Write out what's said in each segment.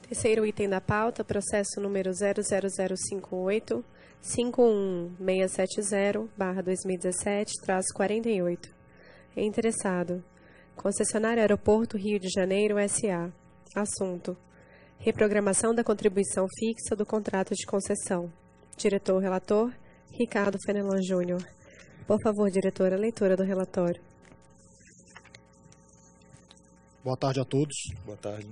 Terceiro item da pauta, processo número 00058-51670/2017-48. Interessado: Concessionária Aeroporto Rio de Janeiro S.A. Assunto: reprogramação da contribuição fixa do contrato de concessão. Diretor-relator: Ricardo Fenelon Júnior. Por favor, diretora, leitura do relatório. Boa tarde a todos. Boa tarde.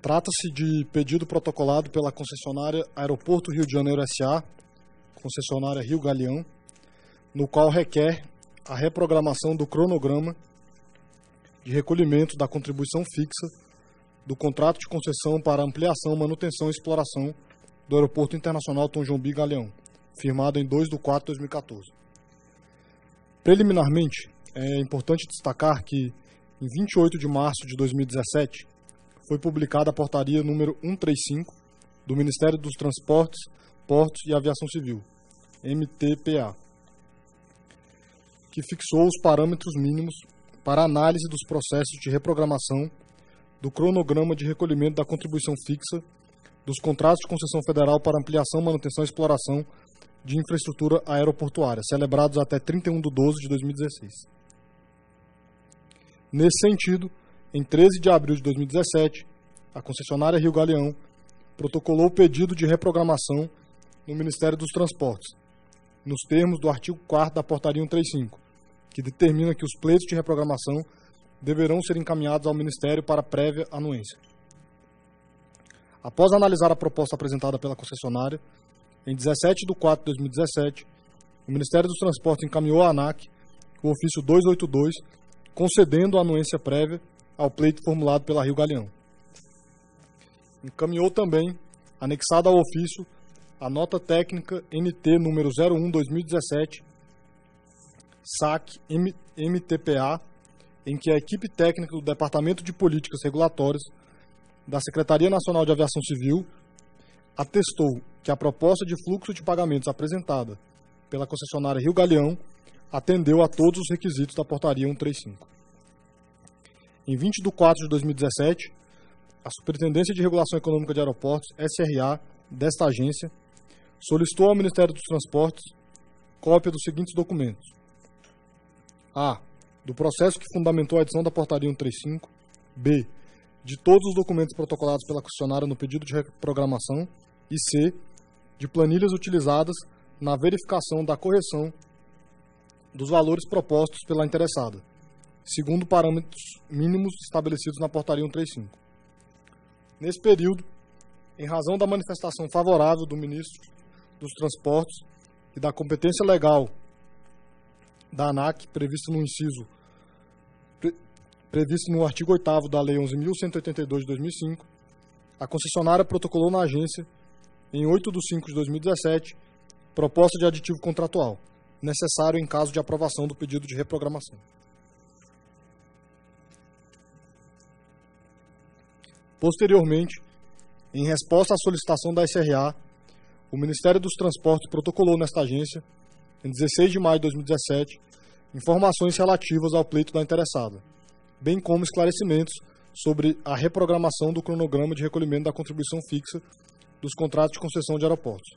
Trata-se de pedido protocolado pela concessionária Aeroporto Rio de Janeiro S.A., concessionária Rio Galeão, no qual requer a reprogramação do cronograma de recolhimento da contribuição fixa do contrato de concessão para ampliação, manutenção e exploração do Aeroporto Internacional Tom Jobim Galeão, firmado em 2/4/2014. Preliminarmente, é importante destacar que, em 28 de março de 2017, foi publicada a portaria número 135 do Ministério dos Transportes, Portos e Aviação Civil, MTPA, que fixou os parâmetros mínimos para análise dos processos de reprogramação do cronograma de recolhimento da contribuição fixa dos contratos de concessão federal para ampliação, manutenção e exploração de infraestrutura aeroportuária, celebrados até 31/12/2016. Nesse sentido, em 13 de abril de 2017, a concessionária Rio Galeão protocolou o pedido de reprogramação no Ministério dos Transportes, nos termos do artigo 4º da Portaria 135, que determina que os pleitos de reprogramação deverão ser encaminhados ao Ministério para prévia anuência. Após analisar a proposta apresentada pela concessionária, em 17/4/2017, o Ministério dos Transportes encaminhou à ANAC o ofício 282, concedendo a anuência prévia ao pleito formulado pela Rio Galeão. Encaminhou também, anexada ao ofício, a nota técnica NT número 01/2017, SAC MTPA, em que a equipe técnica do Departamento de Políticas Regulatórias da Secretaria Nacional de Aviação Civil atestou que a proposta de fluxo de pagamentos apresentada pela concessionária Rio Galeão atendeu a todos os requisitos da Portaria 135. Em 20/4/2017, a Superintendência de Regulação Econômica de Aeroportos, SRA, desta agência, solicitou ao Ministério dos Transportes cópia dos seguintes documentos: A. Do processo que fundamentou a edição da Portaria 135. B. De todos os documentos protocolados pela concessionária no pedido de reprogramação. E C. De planilhas utilizadas na verificação da correção dos valores propostos pela interessada, segundo parâmetros mínimos estabelecidos na Portaria 135. Nesse período, em razão da manifestação favorável do Ministro dos Transportes e da competência legal da ANAC, previsto no artigo 8º da Lei 11.182 de 2005, a concessionária protocolou na agência, em 8/5/2017, proposta de aditivo contratual, necessário em caso de aprovação do pedido de reprogramação. Posteriormente, em resposta à solicitação da SRA, o Ministério dos Transportes protocolou nesta agência, em 16 de maio de 2017, informações relativas ao pleito da interessada, bem como esclarecimentos sobre a reprogramação do cronograma de recolhimento da contribuição fixa dos contratos de concessão de aeroportos.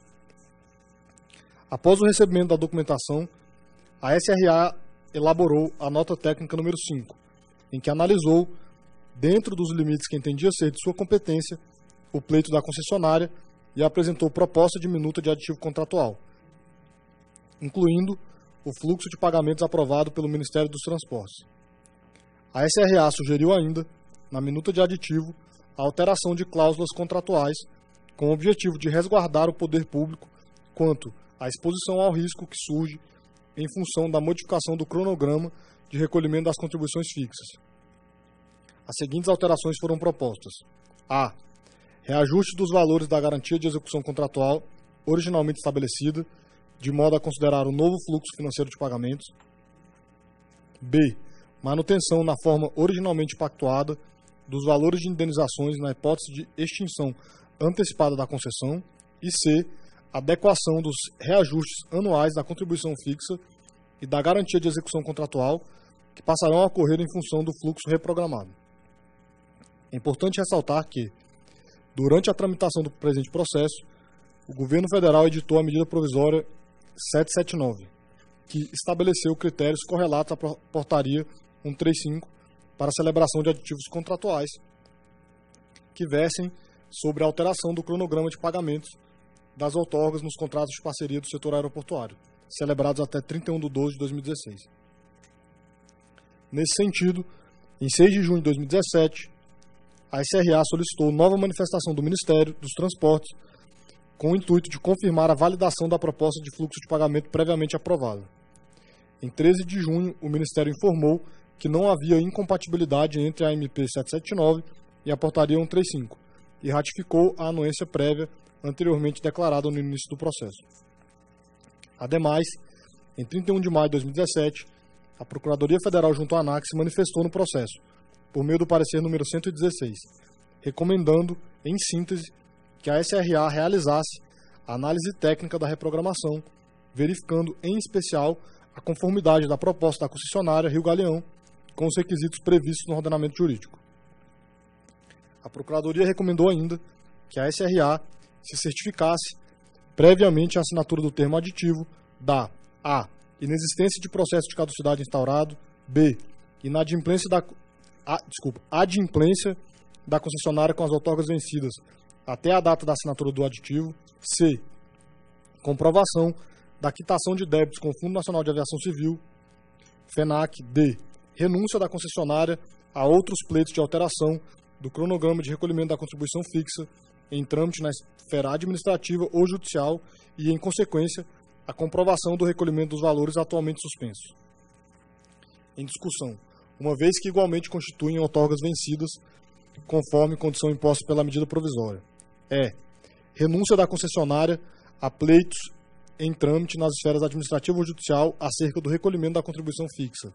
Após o recebimento da documentação, a SRA elaborou a nota técnica número 5, em que analisou, dentro dos limites que entendia ser de sua competência, o pleito da concessionária e apresentou proposta de minuta de aditivo contratual, incluindo o fluxo de pagamentos aprovado pelo Ministério dos Transportes. A SRA sugeriu ainda, na minuta de aditivo, a alteração de cláusulas contratuais com o objetivo de resguardar o poder público quanto à exposição ao risco que surge em função da modificação do cronograma de recolhimento das contribuições fixas. As seguintes alterações foram propostas: A. Reajuste dos valores da garantia de execução contratual originalmente estabelecida, de modo a considerar o novo fluxo financeiro de pagamentos. B. Manutenção na forma originalmente pactuada dos valores de indenizações na hipótese de extinção antecipada da concessão. E C. Adequação dos reajustes anuais da contribuição fixa e da garantia de execução contratual, que passarão a ocorrer em função do fluxo reprogramado. É importante ressaltar que, Durante a tramitação do presente processo, o governo federal editou a medida provisória 779, que estabeleceu critérios correlatos à portaria 135 para a celebração de aditivos contratuais que versem sobre a alteração do cronograma de pagamentos das outorgas nos contratos de parceria do setor aeroportuário, celebrados até 31 de 12 de 2016. Nesse sentido, em 6 de junho de 2017, a SRA solicitou nova manifestação do Ministério dos Transportes com o intuito de confirmar a validação da proposta de fluxo de pagamento previamente aprovada. Em 13 de junho, o Ministério informou que não havia incompatibilidade entre a MP 779 e a Portaria 135 e ratificou a anuência prévia anteriormente declarada no início do processo. Ademais, em 31 de maio de 2017, a Procuradoria Federal junto à ANAC se manifestou no processo, por meio do parecer número 116, recomendando, em síntese, que a SRA realizasse a análise técnica da reprogramação, verificando, em especial, a conformidade da proposta da concessionária Rio Galeão com os requisitos previstos no ordenamento jurídico. A Procuradoria recomendou ainda que a SRA se certificasse previamente a assinatura do termo aditivo da a. Inexistência de processo de caducidade instaurado, b. Adimplência da concessionária com as outorgas vencidas até a data da assinatura do aditivo, c. Comprovação da quitação de débitos com o Fundo Nacional de Aviação Civil, FENAC, d. Renúncia da concessionária a outros pleitos de alteração do cronograma de recolhimento da contribuição fixa em trâmite na esfera administrativa ou judicial e, em consequência, a comprovação do recolhimento dos valores atualmente suspensos. Em discussão, uma vez que igualmente constituem outorgas vencidas, conforme condição imposta pela medida provisória. Renúncia da concessionária a pleitos em trâmite nas esferas administrativa ou judicial acerca do recolhimento da contribuição fixa.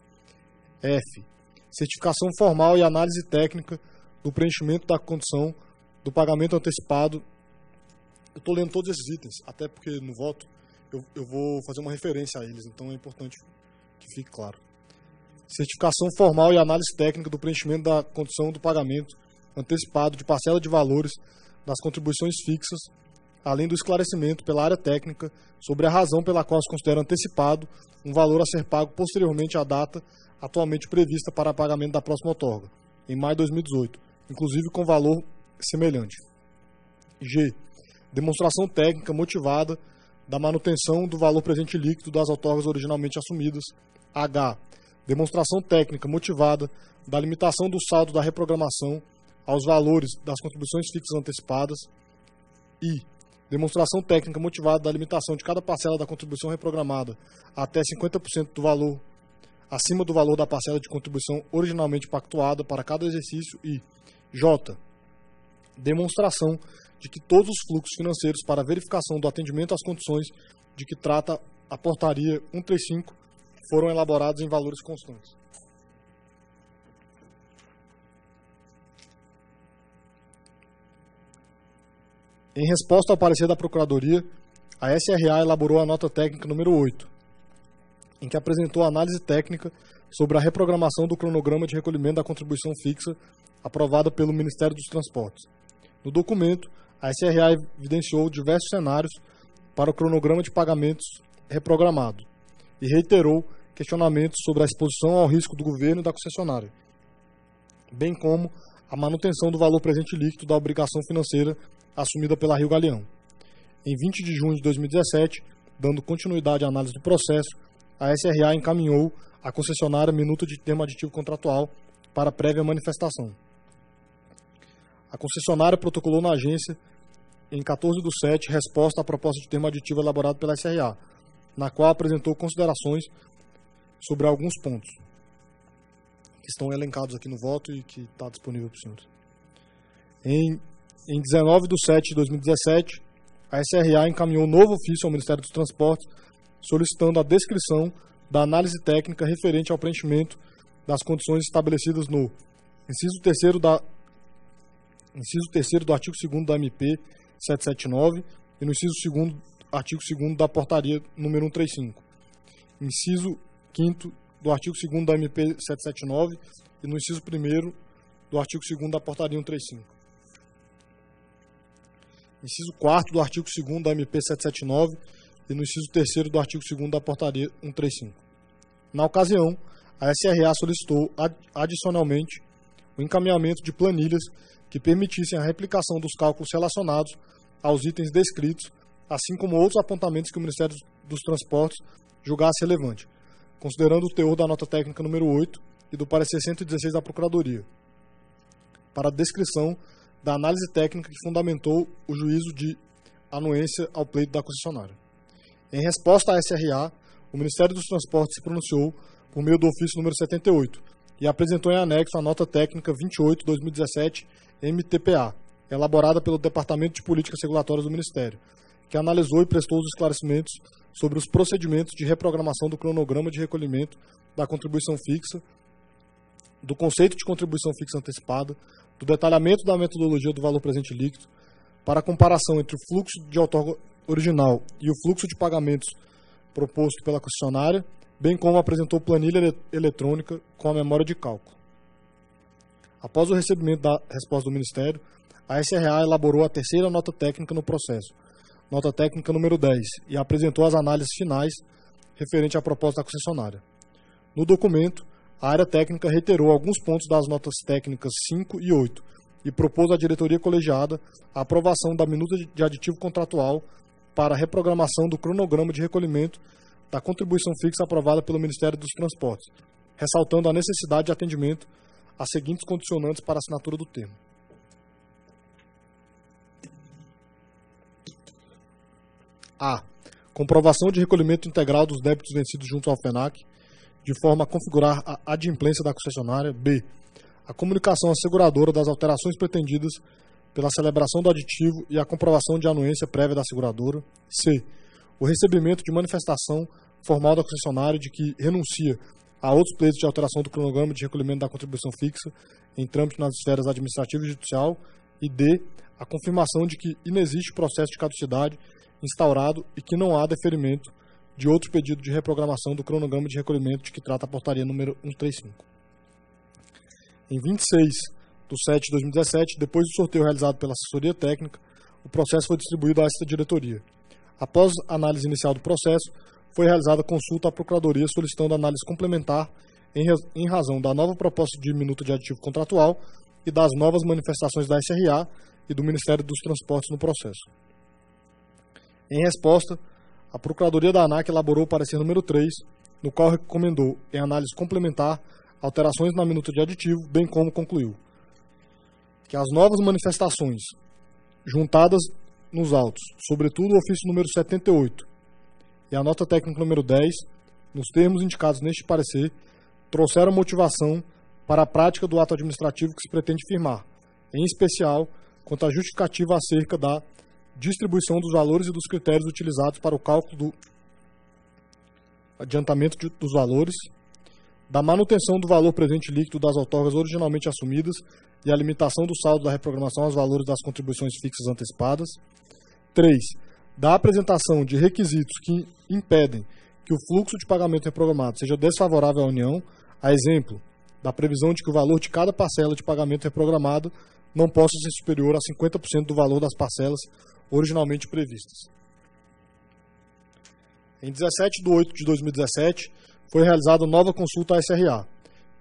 Certificação formal e análise técnica do preenchimento da condição do pagamento antecipado. Eu estou lendo todos esses itens, até porque no voto eu vou fazer uma referência a eles, então é importante que fique claro. Certificação formal e análise técnica do preenchimento da condição do pagamento antecipado de parcela de valores das contribuições fixas, além do esclarecimento pela área técnica sobre a razão pela qual se considera antecipado um valor a ser pago posteriormente à data atualmente prevista para pagamento da próxima outorga, em maio de 2018, inclusive com valor semelhante. G. Demonstração técnica motivada da manutenção do valor presente líquido das outorgas originalmente assumidas. H. Demonstração técnica motivada da limitação do saldo da reprogramação aos valores das contribuições fixas antecipadas. I. Demonstração técnica motivada da limitação de cada parcela da contribuição reprogramada até 50% do valor acima do valor da parcela de contribuição originalmente pactuada para cada exercício. E J. Demonstração de que todos os fluxos financeiros para verificação do atendimento às condições de que trata a Portaria 135 foram elaborados em valores constantes. Em resposta ao parecer da Procuradoria, a SRA elaborou a nota técnica número 8, em que apresentou a análise técnica sobre a reprogramação do cronograma de recolhimento da contribuição fixa aprovada pelo Ministério dos Transportes. No documento, a SRA evidenciou diversos cenários para o cronograma de pagamentos reprogramado e reiterou questionamentos sobre a exposição ao risco do governo e da concessionária, bem como a manutenção do valor presente líquido da obrigação financeira assumida pela Rio Galeão. Em 20 de junho de 2017, dando continuidade à análise do processo, a SRA encaminhou à concessionária minuta de termo aditivo contratual para prévia manifestação. A concessionária protocolou na agência, em 14/7, resposta à proposta de termo aditivo elaborado pela SRA, na qual apresentou considerações sobre alguns pontos que estão elencados aqui no voto e que está disponível para os senhores. Em 19/7 de 2017, a SRA encaminhou um novo ofício ao Ministério dos Transportes solicitando a descrição da análise técnica referente ao preenchimento das condições estabelecidas no inciso 3º do artigo 2º da MP 779 e no inciso 2º, artigo 2º da Portaria número 135, inciso 5º do artigo 2º da MP 779 e no inciso 1º do artigo 2º da Portaria 135. inciso 4º do artigo 2º da MP 779 e no inciso 3º do artigo 2º da Portaria 135. Na ocasião, a SRA solicitou adicionalmente o encaminhamento de planilhas que permitissem a replicação dos cálculos relacionados aos itens descritos, assim como outros apontamentos que o Ministério dos Transportes julgasse relevante, considerando o teor da nota técnica número 8 e do parecer 116 da Procuradoria, para a descrição da análise técnica que fundamentou o juízo de anuência ao pleito da concessionária. Em resposta à SRA, o Ministério dos Transportes se pronunciou por meio do ofício número 78 e apresentou em anexo a nota técnica 28/2017 MTPA, elaborada pelo Departamento de Políticas Regulatórias do Ministério, que analisou e prestou os esclarecimentos sobre os procedimentos de reprogramação do cronograma de recolhimento da contribuição fixa, do conceito de contribuição fixa antecipada, do detalhamento da metodologia do valor presente líquido, para a comparação entre o fluxo de outorga original e o fluxo de pagamentos proposto pela concessionária, bem como apresentou planilha eletrônica com a memória de cálculo. Após o recebimento da resposta do Ministério, a SRA elaborou a terceira nota técnica no processo, nota técnica número 10, e apresentou as análises finais referente à proposta da concessionária. No documento, a área técnica reiterou alguns pontos das notas técnicas 5 e 8 e propôs à diretoria colegiada a aprovação da minuta de aditivo contratual para a reprogramação do cronograma de recolhimento da contribuição fixa aprovada pelo Ministério dos Transportes, ressaltando a necessidade de atendimento às seguintes condicionantes para a assinatura do termo. A. Comprovação de recolhimento integral dos débitos vencidos junto ao FENAC, de forma a configurar a adimplência da concessionária. B. A comunicação à seguradora das alterações pretendidas pela celebração do aditivo e a comprovação de anuência prévia da seguradora. C. O recebimento de manifestação formal da concessionária de que renuncia a outros pleitos de alteração do cronograma de recolhimento da contribuição fixa em trâmite nas esferas administrativa e judicial. E D. A confirmação de que inexiste processo de caducidade instaurado e que não há deferimento de outro pedido de reprogramação do cronograma de recolhimento de que trata a portaria número 135. Em 26/7/2017, depois do sorteio realizado pela assessoria técnica, o processo foi distribuído a esta diretoria. Após a análise inicial do processo, foi realizada consulta à Procuradoria solicitando análise complementar em razão da nova proposta de minuta de aditivo contratual e das novas manifestações da SRA e do Ministério dos Transportes no processo. Em resposta, a Procuradoria da ANAC elaborou o parecer número 3, no qual recomendou, em análise complementar, alterações na minuta de aditivo, bem como concluiu que as novas manifestações, juntadas nos autos, sobretudo o ofício número 78 e a nota técnica número 10, nos termos indicados neste parecer, trouxeram motivação para a prática do ato administrativo que se pretende firmar, em especial quanto à justificativa acerca da distribuição dos valores e dos critérios utilizados para o cálculo do adiantamento dos valores, da manutenção do valor presente líquido das outorgas originalmente assumidas e a limitação do saldo da reprogramação aos valores das contribuições fixas antecipadas. 3. Da apresentação de requisitos que impedem que o fluxo de pagamento reprogramado seja desfavorável à União, a exemplo da previsão de que o valor de cada parcela de pagamento reprogramado não possa ser superior a 50% do valor das parcelas originalmente previstas. Em 17/8/2017, foi realizada nova consulta à SRA,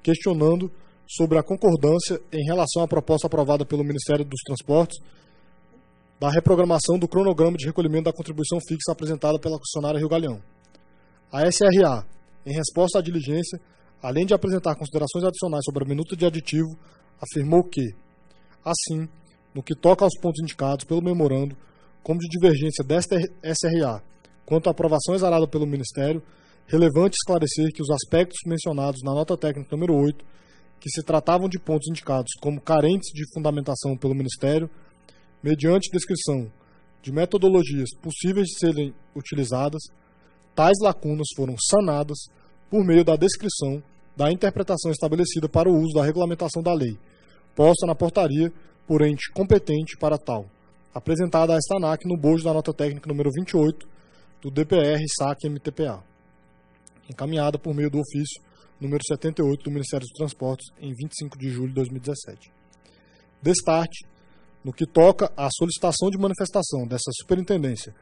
questionando sobre a concordância em relação à proposta aprovada pelo Ministério dos Transportes da reprogramação do cronograma de recolhimento da contribuição fixa apresentada pela concessionária Rio Galeão. A SRA, em resposta à diligência, além de apresentar considerações adicionais sobre a minuta de aditivo, afirmou que, assim, no que toca aos pontos indicados pelo memorando, como de divergência desta SRA quanto à aprovação exarada pelo Ministério, relevante esclarecer que os aspectos mencionados na nota técnica número 8, que se tratavam de pontos indicados como carentes de fundamentação pelo Ministério, mediante descrição de metodologias possíveis de serem utilizadas, tais lacunas foram sanadas por meio da descrição da interpretação estabelecida para o uso da regulamentação da lei, posta na portaria por ente competente para tal, apresentada a esta ANAC no bojo da nota técnica número 28 do DPR-SAC-MTPA, encaminhada por meio do ofício número 78 do Ministério dos Transportes em 25 de julho de 2017. Destarte, no que toca à solicitação de manifestação dessa superintendência,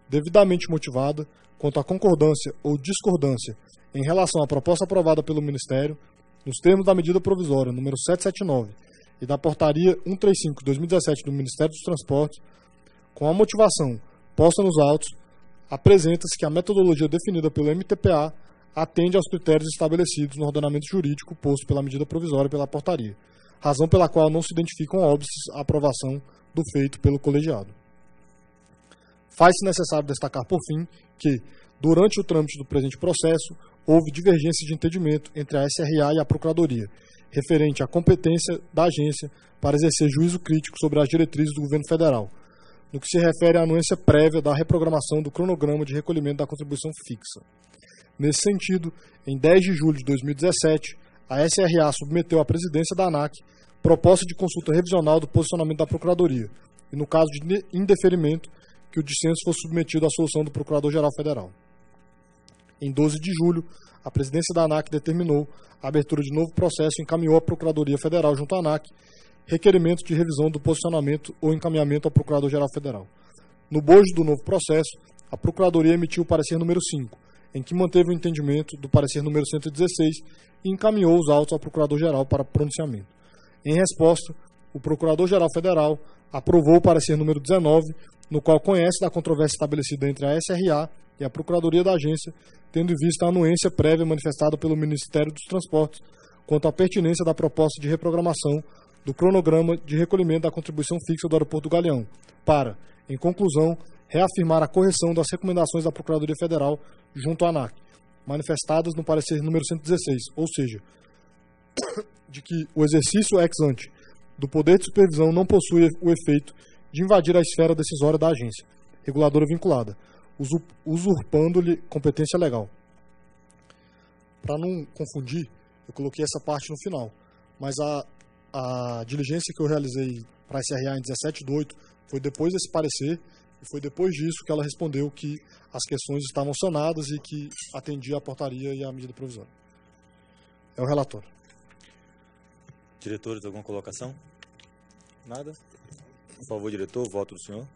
devidamente motivada, quanto à concordância ou discordância em relação à proposta aprovada pelo Ministério, nos termos da medida provisória número 779 e da portaria 135 de 2017 do Ministério dos Transportes, com a motivação posta nos autos, apresenta-se que a metodologia definida pelo MTPA atende aos critérios estabelecidos no ordenamento jurídico posto pela medida provisória e pela portaria, razão pela qual não se identificam óbices à aprovação do feito pelo colegiado. Faz-se necessário destacar, por fim, que, durante o trâmite do presente processo, houve divergência de entendimento entre a SRA e a Procuradoria, referente à competência da agência para exercer juízo crítico sobre as diretrizes do governo federal, no que se refere à anuência prévia da reprogramação do cronograma de recolhimento da contribuição fixa. Nesse sentido, em 10 de julho de 2017, a SRA submeteu à presidência da ANAC proposta de consulta revisional do posicionamento da Procuradoria, e no caso de indeferimento, que o dissenso fosse submetido à solução do Procurador-Geral Federal. Em 12 de julho, a presidência da ANAC determinou a abertura de novo processo e encaminhou à Procuradoria Federal junto à ANAC requerimento de revisão do posicionamento ou encaminhamento ao Procurador-Geral Federal. No bojo do novo processo, a Procuradoria emitiu o parecer número 5, em que manteve o entendimento do parecer número 116 e encaminhou os autos ao Procurador-Geral para pronunciamento. Em resposta, o Procurador-Geral Federal aprovou o parecer número 19, no qual conhece da controvérsia estabelecida entre a SRA e a Procuradoria da Agência, tendo em vista a anuência prévia manifestada pelo Ministério dos Transportes quanto à pertinência da proposta de reprogramação do cronograma de recolhimento da contribuição fixa do Aeroporto do Galeão, para, em conclusão, reafirmar a correção das recomendações da Procuradoria Federal junto à ANAC, manifestadas no parecer número 116, ou seja, de que o exercício ex ante do poder de supervisão não possui o efeito de invadir a esfera decisória da agência, reguladora vinculada, usurpando-lhe competência legal. Para não confundir, eu coloquei essa parte no final, mas a diligência que eu realizei para a SRA em 17/8 foi depois desse parecer, e foi depois disso que ela respondeu que as questões estavam sanadas e que atendia a portaria e a medida provisória. É o relatório. Diretores, alguma colocação? Nada? Por favor, diretor, voto do senhor.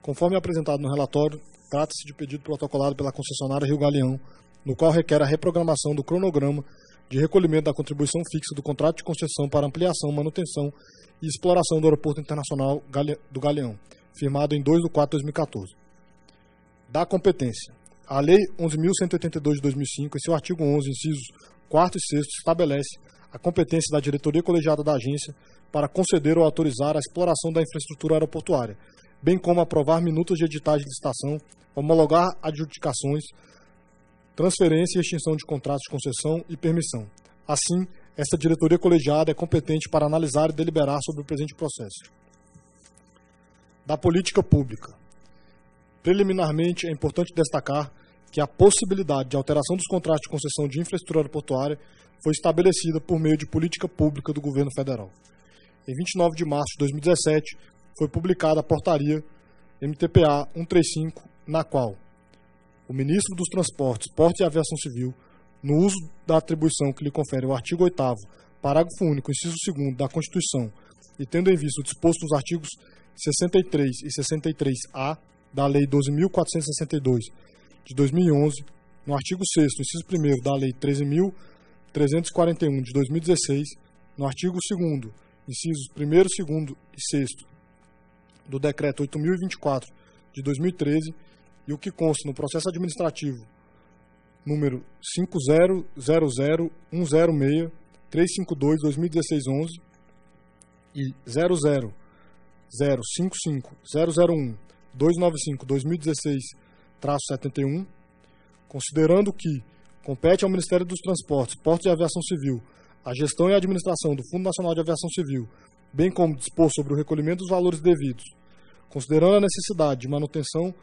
Conforme apresentado no relatório, trata-se de pedido protocolado pela concessionária Rio Galeão, no qual requer a reprogramação do cronograma de recolhimento da contribuição fixa do contrato de concessão para ampliação, manutenção e exploração do Aeroporto Internacional do Galeão, firmado em 2 de 4 de 2014. Da competência. A Lei 11.182 de 2005, em seu artigo 11, incisos 4º e 6º, estabelece a competência da diretoria colegiada da agência para conceder ou autorizar a exploração da infraestrutura aeroportuária, bem como aprovar minutas de editais de licitação, homologar adjudicações, transferência e extinção de contratos de concessão e permissão. Assim, esta diretoria colegiada é competente para analisar e deliberar sobre o presente processo. Da política pública. Preliminarmente, é importante destacar que a possibilidade de alteração dos contratos de concessão de infraestrutura aeroportuária foi estabelecida por meio de política pública do governo federal. Em 29 de março de 2017, foi publicada a portaria MTPA 135, na qual o ministro dos Transportes, Portos e Aviação Civil, no uso da atribuição que lhe confere o artigo 8º, parágrafo único, inciso 2º da Constituição, e tendo em vista o disposto nos artigos 63 e 63A da Lei 12.462 de 2011, no artigo 6º, inciso 1º da Lei 13.341 de 2016, no artigo 2º, incisos 1º, 2º e 6º do Decreto 8.024 de 2013 e o que consta no processo administrativo número 500106-352-2016-11 e 0055001-295-2016-71, considerando que compete ao Ministério dos Transportes, Portos e Aviação Civil a gestão e a administração do Fundo Nacional de Aviação Civil, bem como dispor sobre o recolhimento dos valores devidos, considerando a necessidade de manutenção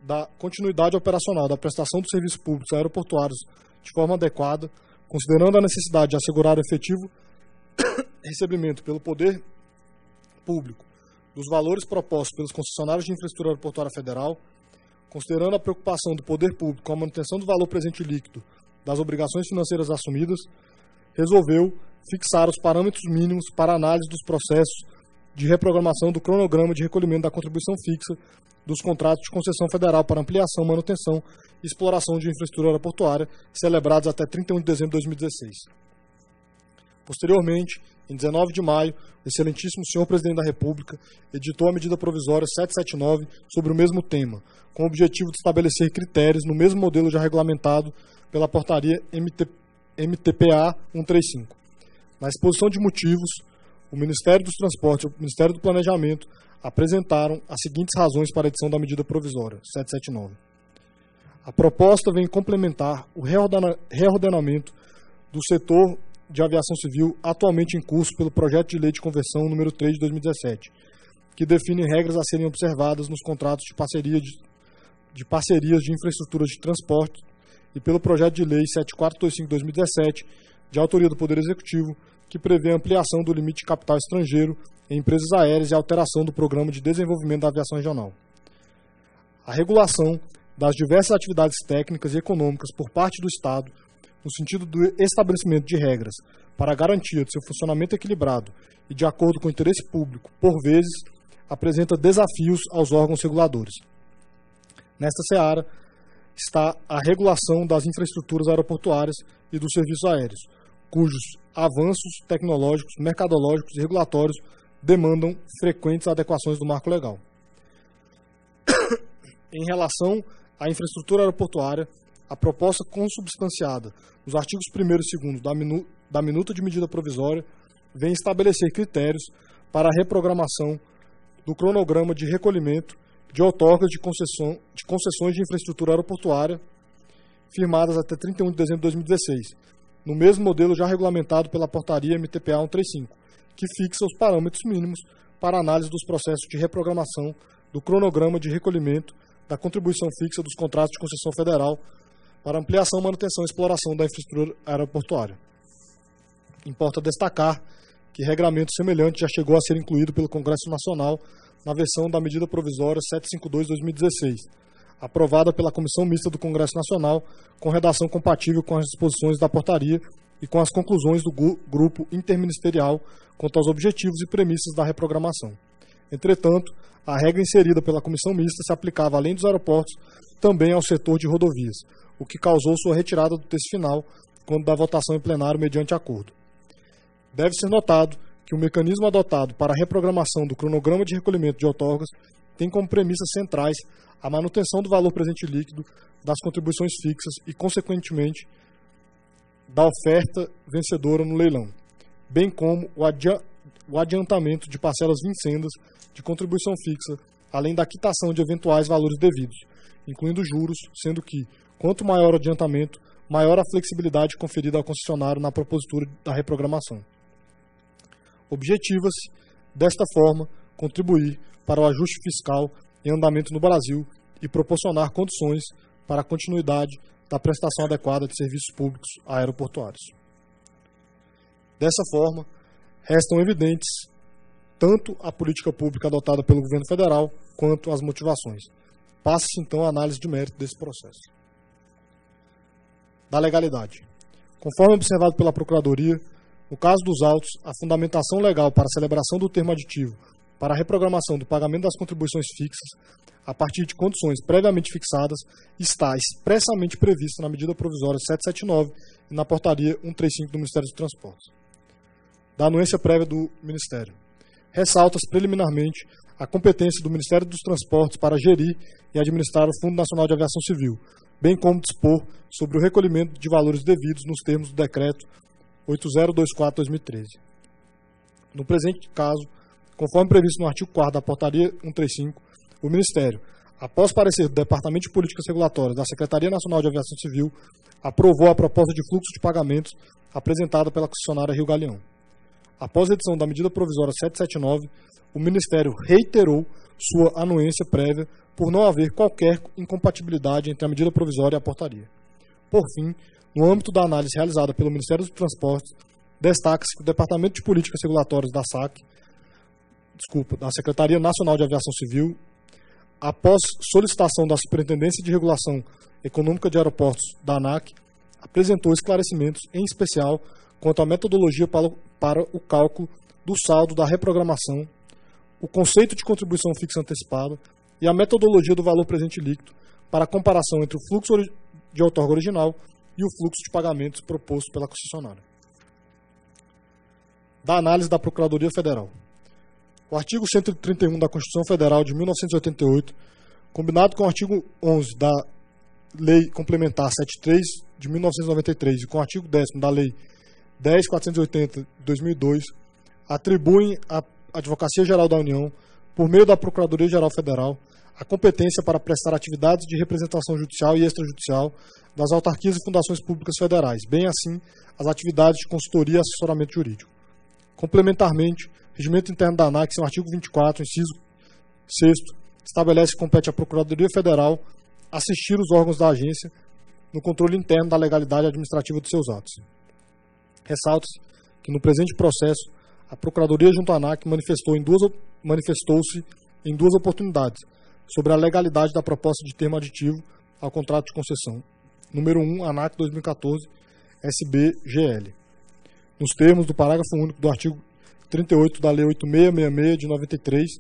da continuidade operacional da prestação dos serviços públicos aeroportuários de forma adequada, considerando a necessidade de assegurar o efetivo recebimento pelo poder público dos valores propostos pelos concessionários de infraestrutura aeroportuária federal, considerando a preocupação do poder público com a manutenção do valor presente líquido das obrigações financeiras assumidas, resolveu fixar os parâmetros mínimos para análise dos processos de reprogramação do cronograma de recolhimento da contribuição fixa dos contratos de concessão federal para ampliação, manutenção e exploração de infraestrutura aeroportuária celebrados até 31 de dezembro de 2016. Posteriormente, em 19 de maio, o excelentíssimo senhor Presidente da República editou a medida provisória 779 sobre o mesmo tema, com o objetivo de estabelecer critérios no mesmo modelo já regulamentado pela portaria MTPA 135. Na exposição de motivos, o Ministério dos Transportes e o Ministério do Planejamento apresentaram as seguintes razões para a edição da medida provisória 779. A proposta vem complementar o reordenamento do setor de aviação civil atualmente em curso pelo projeto de lei de conversão número 3 de 2017, que define regras a serem observadas nos contratos de parcerias de infraestruturas de transporte e pelo projeto de lei 7425 de 2017, de autoria do Poder Executivo, que prevê a ampliação do limite de capital estrangeiro em empresas aéreas e a alteração do Programa de Desenvolvimento da Aviação Regional. A regulação das diversas atividades técnicas e econômicas por parte do Estado, no sentido do estabelecimento de regras para a garantia de seu funcionamento equilibrado e de acordo com o interesse público, por vezes, apresenta desafios aos órgãos reguladores. Nesta seara está a regulação das infraestruturas aeroportuárias e dos serviços aéreos, cujos avanços tecnológicos, mercadológicos e regulatórios demandam frequentes adequações do marco legal. Em relação à infraestrutura aeroportuária, a proposta consubstanciada nos artigos 1º e 2º da minuta de medida provisória vem estabelecer critérios para a reprogramação do cronograma de recolhimento de outorgas de concessões de infraestrutura aeroportuária firmadas até 31 de dezembro de 2016, no mesmo modelo já regulamentado pela portaria MTPA 135, que fixa os parâmetros mínimos para análise dos processos de reprogramação do cronograma de recolhimento da contribuição fixa dos contratos de concessão federal para ampliação, manutenção e exploração da infraestrutura aeroportuária. Importa destacar que regramento semelhante já chegou a ser incluído pelo Congresso Nacional na versão da medida provisória 752 de 2016, aprovada pela Comissão Mista do Congresso Nacional, com redação compatível com as disposições da portaria e com as conclusões do grupo interministerial quanto aos objetivos e premissas da reprogramação. Entretanto, a regra inserida pela Comissão Mista se aplicava, além dos aeroportos, também ao setor de rodovias, o que causou sua retirada do texto final quando da votação em plenário mediante acordo. Deve ser notado que o mecanismo adotado para a reprogramação do cronograma de recolhimento de outorgas tem como premissas centrais a manutenção do valor presente líquido das contribuições fixas e, consequentemente, da oferta vencedora no leilão, bem como o adiantamento de parcelas vincendas de contribuição fixa, além da quitação de eventuais valores devidos, incluindo juros, sendo que, quanto maior o adiantamento, maior a flexibilidade conferida ao concessionário na propositura da reprogramação. Objetiva-se, desta forma, contribuir para o ajuste fiscal em andamento no Brasil e proporcionar condições para a continuidade da prestação adequada de serviços públicos aeroportuários. Dessa forma, restam evidentes tanto a política pública adotada pelo governo federal quanto as motivações. Passa-se, então, a análise de mérito desse processo. Da legalidade. Conforme observado pela Procuradoria, no caso dos autos, a fundamentação legal para a celebração do termo aditivo para a reprogramação do pagamento das contribuições fixas, a partir de condições previamente fixadas, está expressamente prevista na medida provisória 779 e na portaria 135 do Ministério dos Transportes. Da anuência prévia do Ministério. Ressalta-se preliminarmente a competência do Ministério dos Transportes para gerir e administrar o Fundo Nacional de Aviação Civil, bem como dispor sobre o recolhimento de valores devidos nos termos do Decreto 8024/2013. No presente caso, conforme previsto no artigo 4º da Portaria 135, o Ministério, após parecer do Departamento de Políticas Regulatórias da Secretaria Nacional de Aviação Civil, aprovou a proposta de fluxo de pagamentos apresentada pela concessionária Rio Galeão. Após a edição da medida provisória 779, o Ministério reiterou sua anuência prévia por não haver qualquer incompatibilidade entre a medida provisória e a portaria. Por fim, no âmbito da análise realizada pelo Ministério dos Transportes, destaca-se que o Departamento de Políticas Regulatórias da da Secretaria Nacional de Aviação Civil, após solicitação da Superintendência de Regulação Econômica de Aeroportos, da ANAC, apresentou esclarecimentos, em especial, quanto à metodologia para o cálculo do saldo da reprogramação, o conceito de contribuição fixa antecipada e a metodologia do valor presente líquido para a comparação entre o fluxo de outorga original e o fluxo de pagamentos proposto pela concessionária. Da análise da Procuradoria Federal. O artigo 131 da Constituição Federal de 1988, combinado com o artigo 11 da Lei Complementar 73 de 1993 e com o artigo 10º da Lei 10.480 de 2002, atribuem à Advocacia Geral da União, por meio da Procuradoria-Geral Federal, a competência para prestar atividades de representação judicial e extrajudicial das autarquias e fundações públicas federais, bem assim as atividades de consultoria e assessoramento jurídico. Complementarmente, o Regimento Interno da ANAC, seu artigo 24, inciso 6º, estabelece que compete à Procuradoria Federal assistir os órgãos da agência no controle interno da legalidade administrativa dos seus atos. Ressalta-se que, no presente processo, a Procuradoria junto à ANAC manifestou-se em duas oportunidades sobre a legalidade da proposta de termo aditivo ao contrato de concessão. Número 1, ANAC 2014, SBGL. Nos termos do parágrafo único do artigo 38 da Lei 8666 de 93,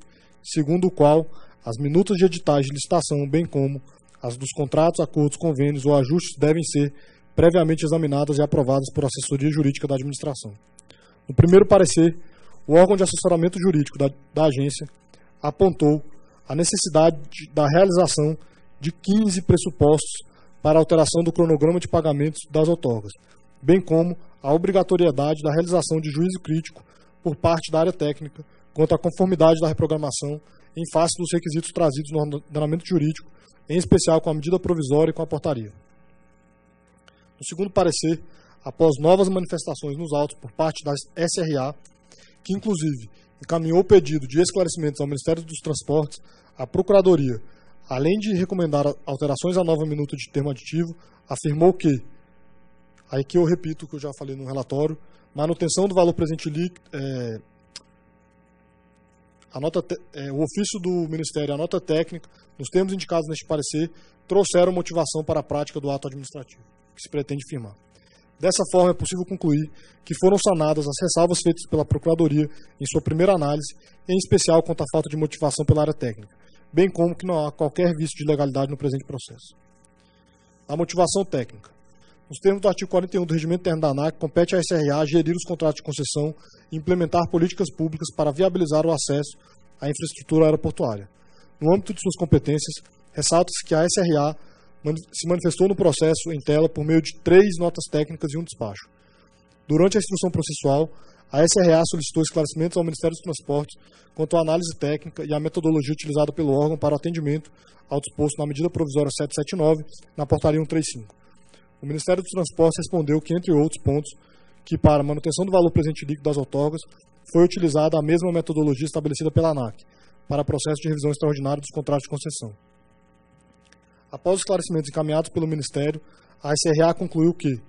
segundo o qual as minutas de editais de licitação, bem como as dos contratos, acordos, convênios ou ajustes devem ser previamente examinadas e aprovadas por assessoria jurídica da administração. No primeiro parecer, o órgão de assessoramento jurídico da agência apontou a necessidade da realização de 15 pressupostos para a alteração do cronograma de pagamentos das outorgas, bem como a obrigatoriedade da realização de juízo crítico por parte da área técnica quanto à conformidade da reprogramação em face dos requisitos trazidos no ordenamento jurídico, em especial com a medida provisória e com a portaria. No segundo parecer, após novas manifestações nos autos por parte da SRA, que inclusive encaminhou o pedido de esclarecimentos ao Ministério dos Transportes, a Procuradoria, além de recomendar alterações à nova minuta de termo aditivo, afirmou que, aí que eu repito o que eu já falei no relatório, manutenção do valor presente líquido, o ofício do Ministério e a nota técnica, nos termos indicados neste parecer, trouxeram motivação para a prática do ato administrativo, que se pretende firmar. Dessa forma, é possível concluir que foram sanadas as ressalvas feitas pela Procuradoria em sua primeira análise, em especial quanto à falta de motivação pela área técnica, bem como que não há qualquer vício de ilegalidade no presente processo. A motivação técnica. Nos termos do artigo 41 do Regimento Interno da ANAC, compete à SRA gerir os contratos de concessão e implementar políticas públicas para viabilizar o acesso à infraestrutura aeroportuária. No âmbito de suas competências, ressalta-se que a SRA se manifestou no processo em tela por meio de 3 notas técnicas e um despacho. Durante a instrução processual, a SRA solicitou esclarecimentos ao Ministério dos Transportes quanto à análise técnica e à metodologia utilizada pelo órgão para o atendimento ao disposto na medida provisória 779, na portaria 135. O Ministério dos Transportes respondeu que, entre outros pontos, que para a manutenção do valor presente líquido das outorgas foi utilizada a mesma metodologia estabelecida pela ANAC para processo de revisão extraordinária dos contratos de concessão. Após os esclarecimentos encaminhados pelo Ministério, a SRA concluiu que,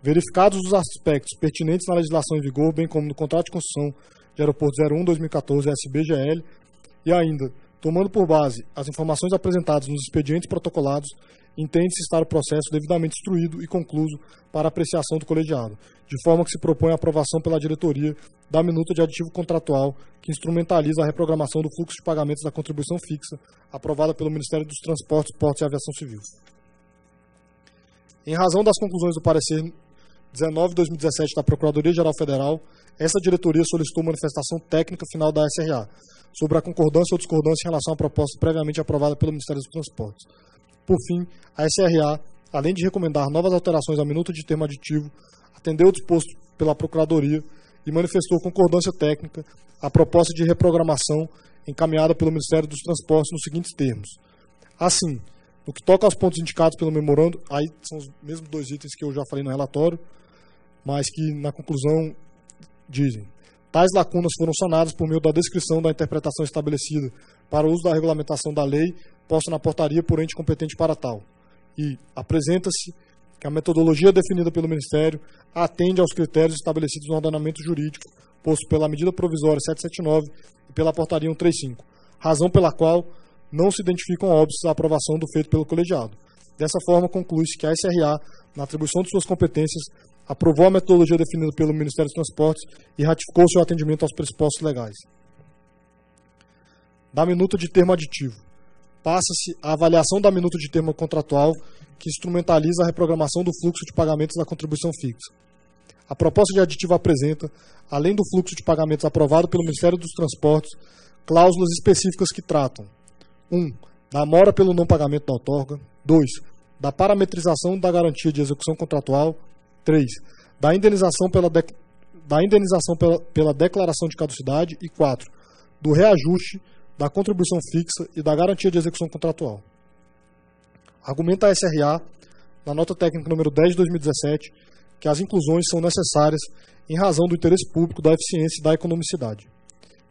verificados os aspectos pertinentes na legislação em vigor, bem como no contrato de concessão de aeroportos 01/2014 SBGL, e ainda, tomando por base as informações apresentadas nos expedientes protocolados, entende-se estar o processo devidamente instruído e concluso para apreciação do colegiado, de forma que se propõe a aprovação pela diretoria da minuta de aditivo contratual que instrumentaliza a reprogramação do fluxo de pagamentos da contribuição fixa, aprovada pelo Ministério dos Transportes, Portos e Aviação Civil. Em razão das conclusões do parecer 19/2017 da Procuradoria-Geral Federal, essa diretoria solicitou manifestação técnica final da SRA sobre a concordância ou discordância em relação à proposta previamente aprovada pelo Ministério dos Transportes. Por fim, a SRA, além de recomendar novas alterações à minuta de termo aditivo, atendeu o disposto pela Procuradoria e manifestou concordância técnica à proposta de reprogramação encaminhada pelo Ministério dos Transportes nos seguintes termos. Assim, no que toca aos pontos indicados pelo memorando, aí são os mesmos 2 itens que eu já falei no relatório, mas que na conclusão dizem: tais lacunas foram sanadas por meio da descrição da interpretação estabelecida para o uso da regulamentação da lei posta na portaria por ente competente para tal. E apresenta-se que a metodologia definida pelo Ministério atende aos critérios estabelecidos no ordenamento jurídico posto pela medida provisória 779 e pela portaria 135, razão pela qual não se identificam óbices à aprovação do feito pelo colegiado. Dessa forma, conclui-se que a SRA na atribuição de suas competências, aprovou a metodologia definida pelo Ministério dos Transportes e ratificou seu atendimento aos pressupostos legais. Da minuta de termo aditivo. Passa-se a avaliação da minuta de termo contratual que instrumentaliza a reprogramação do fluxo de pagamentos da contribuição fixa. A proposta de aditivo apresenta, além do fluxo de pagamentos aprovado pelo Ministério dos Transportes, cláusulas específicas que tratam 1. Da mora pelo não pagamento da outorga. 2. Da parametrização da garantia de execução contratual. 3. Da indenização pela declaração de caducidade. E 4. Do reajuste da contribuição fixa e da garantia de execução contratual. Argumenta a SRA, na nota técnica número 10 de 2017, que as inclusões são necessárias em razão do interesse público, da eficiência e da economicidade.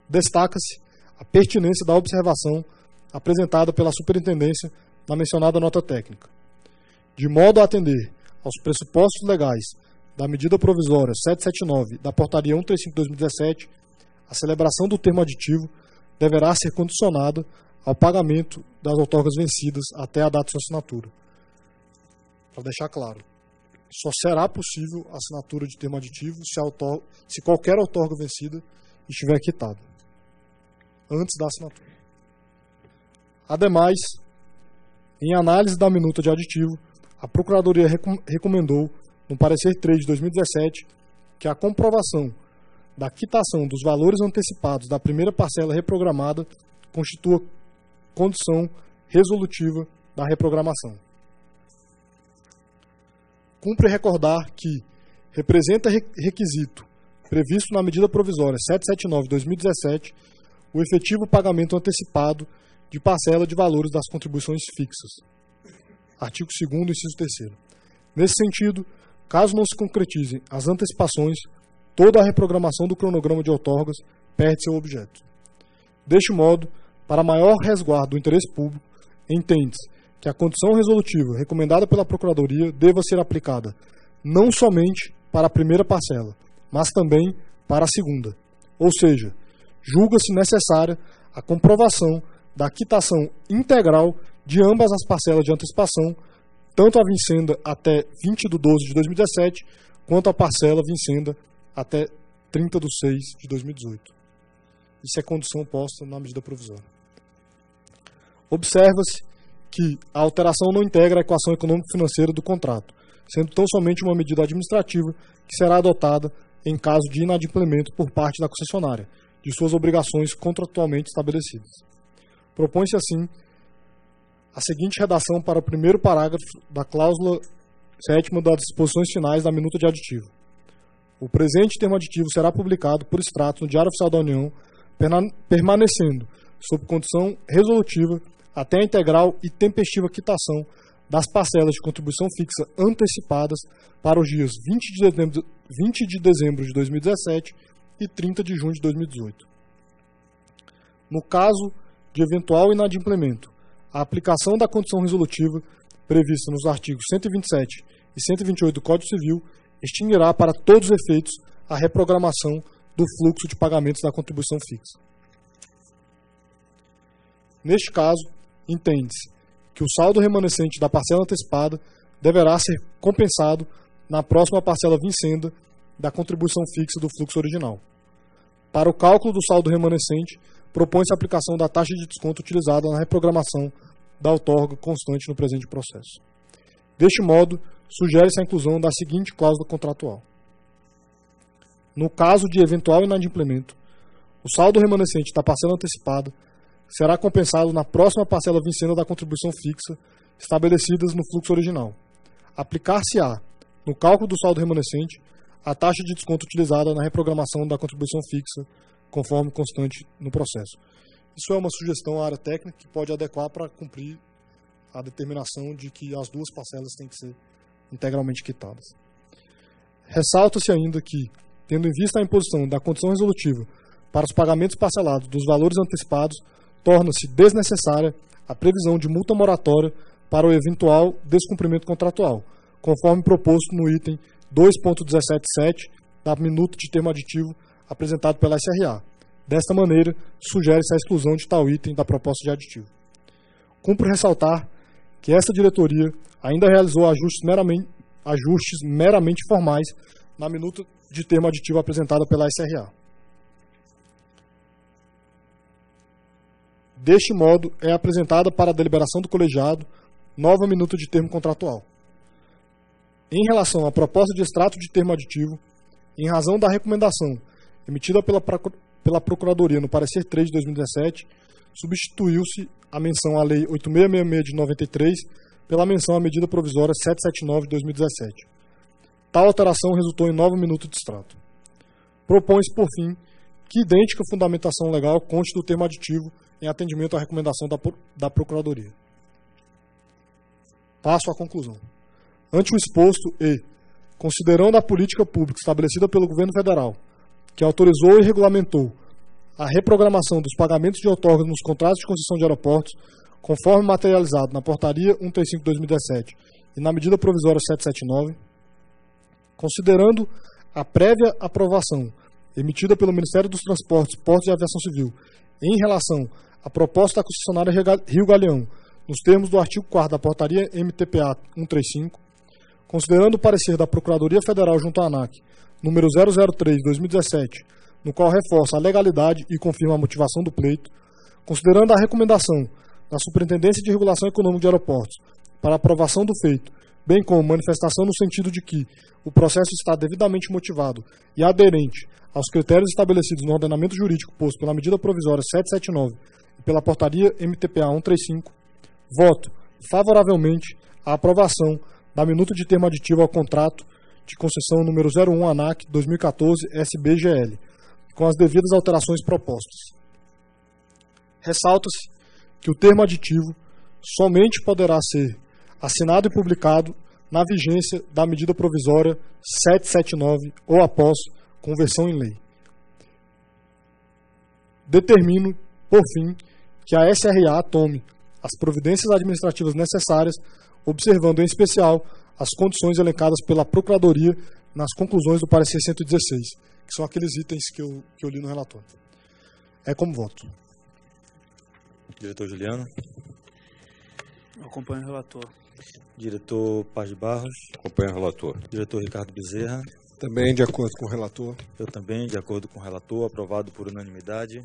Destaca-se a pertinência da observação apresentada pela Superintendência na mencionada nota técnica. De modo a atender aos pressupostos legais da medida provisória 779 da Portaria 135/2017, a celebração do termo aditivo deverá ser condicionada ao pagamento das outorgas vencidas até a data de sua assinatura. Para deixar claro, só será possível a assinatura de termo aditivo se qualquer outorga vencida estiver quitada, antes da assinatura. Ademais, em análise da minuta de aditivo, a Procuradoria recomendou, no parecer 3 de 2017, que a comprovação da quitação dos valores antecipados da primeira parcela reprogramada constitua condição resolutiva da reprogramação. Cumpre recordar que representa requisito previsto na medida provisória 779/2017 o efetivo pagamento antecipado de parcela de valores das contribuições fixas. Artigo 2º, inciso 3º. Nesse sentido, caso não se concretizem as antecipações, toda a reprogramação do cronograma de outorgas perde seu objeto. Deste modo, para maior resguardo do interesse público, entende-se que a condição resolutiva recomendada pela Procuradoria deva ser aplicada não somente para a primeira parcela, mas também para a segunda. Ou seja, julga-se necessária a comprovação da quitação integral de ambas as parcelas de antecipação, tanto a vincenda até 20/12/2017, quanto a parcela vincenda até 30/6/2018. Isso é condição posta na medida provisória. Observa-se que a alteração não integra a equação econômico-financeira do contrato, sendo tão somente uma medida administrativa que será adotada em caso de inadimplemento por parte da concessionária de suas obrigações contratualmente estabelecidas. Propõe-se, assim, a seguinte redação para o primeiro parágrafo da cláusula 7ª das disposições finais da minuta de aditivo. O presente termo aditivo será publicado por extrato no Diário Oficial da União, permanecendo sob condição resolutiva até a integral e tempestiva quitação das parcelas de contribuição fixa antecipadas para os dias 20 de dezembro de 2017 e 30 de junho de 2018. No caso de eventual inadimplemento, a aplicação da condição resolutiva prevista nos artigos 127 e 128 do Código Civil extinguirá para todos os efeitos a reprogramação do fluxo de pagamentos da contribuição fixa. Neste caso, entende-se que o saldo remanescente da parcela antecipada deverá ser compensado na próxima parcela vincenda da contribuição fixa do fluxo original. Para o cálculo do saldo remanescente, propõe-se a aplicação da taxa de desconto utilizada na reprogramação da outorga constante no presente processo. Deste modo, sugere-se a inclusão da seguinte cláusula contratual. No caso de eventual inadimplemento, o saldo remanescente da parcela antecipada será compensado na próxima parcela vincenda da contribuição fixa estabelecidas no fluxo original. Aplicar-se-á, no cálculo do saldo remanescente, a taxa de desconto utilizada na reprogramação da contribuição fixa, conforme constante no processo. Isso é uma sugestão à área técnica que pode adequar para cumprir a determinação de que as duas parcelas têm que ser integralmente quitadas. Ressalta-se ainda que, tendo em vista a imposição da condição resolutiva para os pagamentos parcelados dos valores antecipados, torna-se desnecessária a previsão de multa moratória para o eventual descumprimento contratual, conforme proposto no item 2.177 da minuta de termo aditivo apresentado pela SRA. Desta maneira, sugere-se a exclusão de tal item da proposta de aditivo. Cumpre ressaltar que esta diretoria ainda realizou ajustes meramente formais na minuta de termo aditivo apresentada pela SRA. Deste modo, é apresentada para a deliberação do colegiado nova minuta de termo contratual. Em relação à proposta de extrato de termo aditivo, em razão da recomendação emitida pela Procuradoria no parecer 3 de 2017, substituiu-se a menção à Lei 8666 de 93 pela menção à medida provisória 779 de 2017. Tal alteração resultou em nova minuta de extrato. Propõe-se, por fim, que idêntica fundamentação legal conste do termo aditivo em atendimento à recomendação da Procuradoria. Passo à conclusão. Ante o exposto e, considerando a política pública estabelecida pelo Governo Federal, que autorizou e regulamentou a reprogramação dos pagamentos de outorgas nos contratos de concessão de aeroportos, conforme materializado na Portaria 135 de 2017 e na Medida Provisória 779, considerando a prévia aprovação emitida pelo Ministério dos Transportes, Portos e Aviação Civil em relação à proposta da concessionária Rio Galeão, nos termos do artigo 4º da Portaria MTPA 135, considerando o parecer da Procuradoria Federal junto à ANAC, número 003 de 2017, no qual reforça a legalidade e confirma a motivação do pleito, considerando a recomendação da Superintendência de Regulação Econômica de Aeroportos para aprovação do feito, bem como manifestação no sentido de que o processo está devidamente motivado e aderente aos critérios estabelecidos no ordenamento jurídico posto pela Medida Provisória 779 e pela Portaria MTPA 135, voto favoravelmente à aprovação da minuta de termo aditivo ao contrato de concessão número 01 ANAC 2014 SBGL, com as devidas alterações propostas. Ressalta-se que o termo aditivo somente poderá ser assinado e publicado na vigência da medida provisória 779 ou após conversão em lei. Determino, por fim, que a SRA tome as providências administrativas necessárias, observando em especial as condições elencadas pela Procuradoria nas conclusões do parecer 116, que são aqueles itens que eu li no relatório. É como voto. Diretor Juliano. Acompanho o relator. Diretor Paz de Barros. Acompanho o relator. Diretor Ricardo Bezerra. Também de acordo com o relator. Eu também, de acordo com o relator, aprovado por unanimidade.